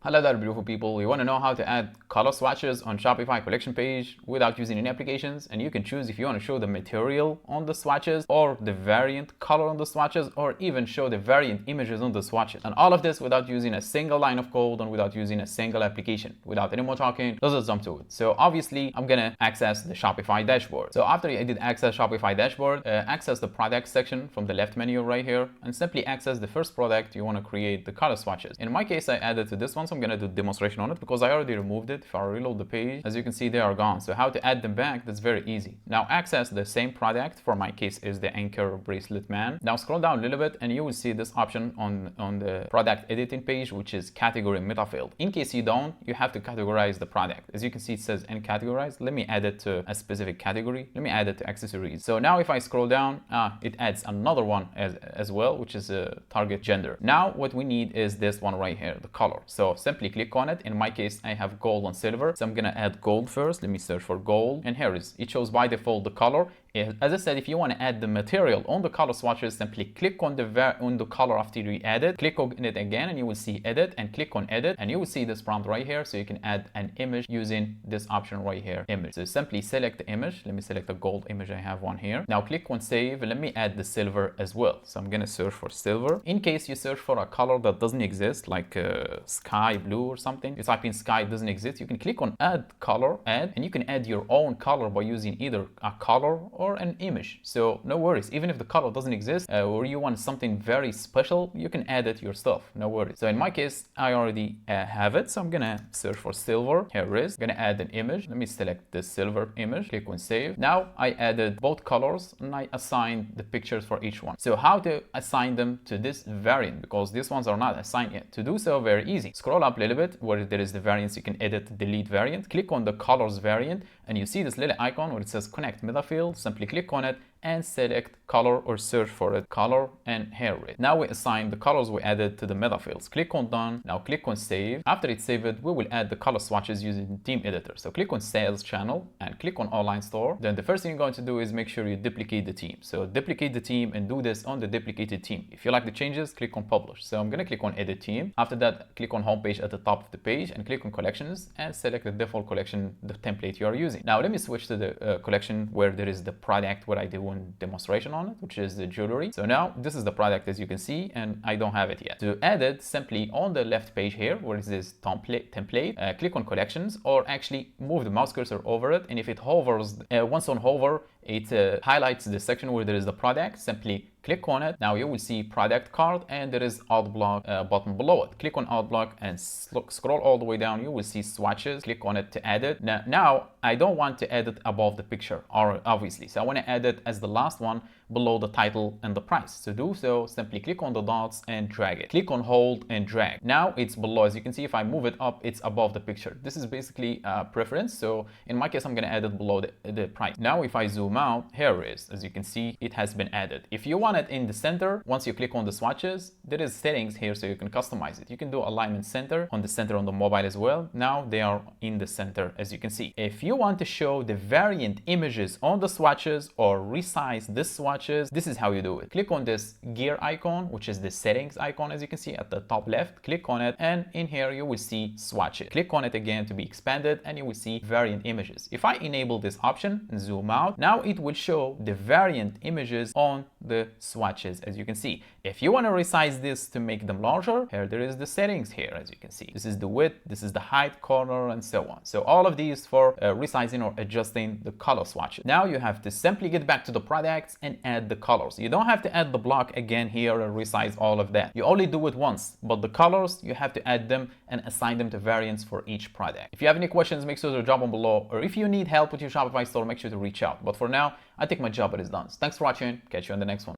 Hello there, beautiful people. You want to know how to add color swatches on Shopify collection page without using any applications, and you can choose if you want to show the material on the swatches or the variant color on the swatches, or even show the variant images on the swatches. And all of this without using a single line of code and without using a single application. Without any more talking, let's just jump to it. So obviously I'm gonna access the Shopify dashboard. So after I did access Shopify dashboard, access the product section from the left menu right here, and simply access the first product you want to create the color swatches. In my case, I added to this one, so I'm gonna do demonstration on it because I already removed it. If I reload the page, as you can see, they are gone. So how to add them back, that's very easy. Now access the same product. For my case is the anchor bracelet man. Now scroll down a little bit and you will see this option on the product editing page, which is category meta field. In case you don't, you have to categorize the product. As you can see, it says and categorize. Let me add it to a specific category. Let me add it to accessories. So now if I scroll down, it adds another one as well, which is a target gender. Now what we need is this one right here, the color. So simply click on it. In my case, I have gold and silver, so I'm gonna add gold first. Let me search for gold, and here it shows by default the color. As I said, if you want to add the material on the color swatches, simply click on the color after you add it, click on it again, and you will see edit, and click on edit, and you will see this prompt right here. So you can add an image using this option right here, image. So simply select the image. Let me select the gold image. I have one here. Now click on save, and let me add the silver as well. So I'm gonna search for silver. In case you search for a color that doesn't exist, like sky blue or something, you type in sky, it doesn't exist, you can click on add color, and you can add your own color by using either a color or an image. So no worries, even if the color doesn't exist or you want something very special, you can add it yourself, no worries. So in my case, I already have it, so I'm gonna search for silver. Here it is. I'm gonna add an image. Let me select the silver image, click on save. Now I added both colors and I assigned the pictures for each one. So how to assign them to this variant, because these ones are not assigned yet. To do so, very easy. Scroll up a little bit where there is the variants. You can edit, delete variant. Click on the colors variant, and you see this little icon where it says connect meta field. Simply click on it and select color or search for it, color, and hair rate. Now we assign the colors we added to the meta fields. Click on done. Now click on save. After it's saved, we will add the color swatches using theme editor. So click on sales channel and click on online store. Then the first thing you're going to do is make sure you duplicate the theme. So duplicate the theme and do this on the duplicated theme. If you like the changes, click on publish. So I'm gonna click on edit theme. After that, click on homepage at the top of the page and click on collections and select the default collection, the template you are using. Now let me switch to the collection where there is the product where I do one demonstration on it, which is the jewelry. So now this is the product, as you can see, and I don't have it yet. To add it, simply on the left page here where it says template, click on collections, or actually move the mouse cursor over it, and if it hovers, once on hover, it highlights the section where there is the product. Simply click on it. Now you will see product card, and there is alt block button below it. Click on alt block and scroll all the way down. You will see swatches. Click on it to add it. Now I don't want to add it above the picture, or obviously, so I want to add it as the last one below the title and the price. To do so, simply click on the dots and drag it. Click on hold and drag. Now it's below. As you can see, if I move it up, it's above the picture. This is basically a preference. So in my case, I'm going to add it below the price. Now if I zoom out, here it is. As you can see, it has been added. If you want it in the center, once you click on the swatches, there is settings here so you can customize it. You can do alignment center on the mobile as well. Now they are in the center, as you can see. If you want to show the variant images on the swatches or resize this swatch, this is how you do it. Click on this gear icon, which is the settings icon, as you can see at the top left. Click on it, and in here you will see swatches. Click on it again to be expanded, and you will see variant images. If I enable this option and zoom out, now it will show the variant images on the swatches, as you can see. If you want to resize this to make them larger, here there is the settings here, as you can see. This is the width, this is the height, corner, and so on. So all of these for resizing or adjusting the color swatches. Now you have to simply get back to the products and add the colors. You don't have to add the block again here and resize all of that. You only do it once, but the colors, you have to add them and assign them to variants for each product. If you have any questions, make sure to drop them below, or if you need help with your Shopify store, make sure to reach out. But for now, I think my job is done. Thanks for watching. Catch you on the next one.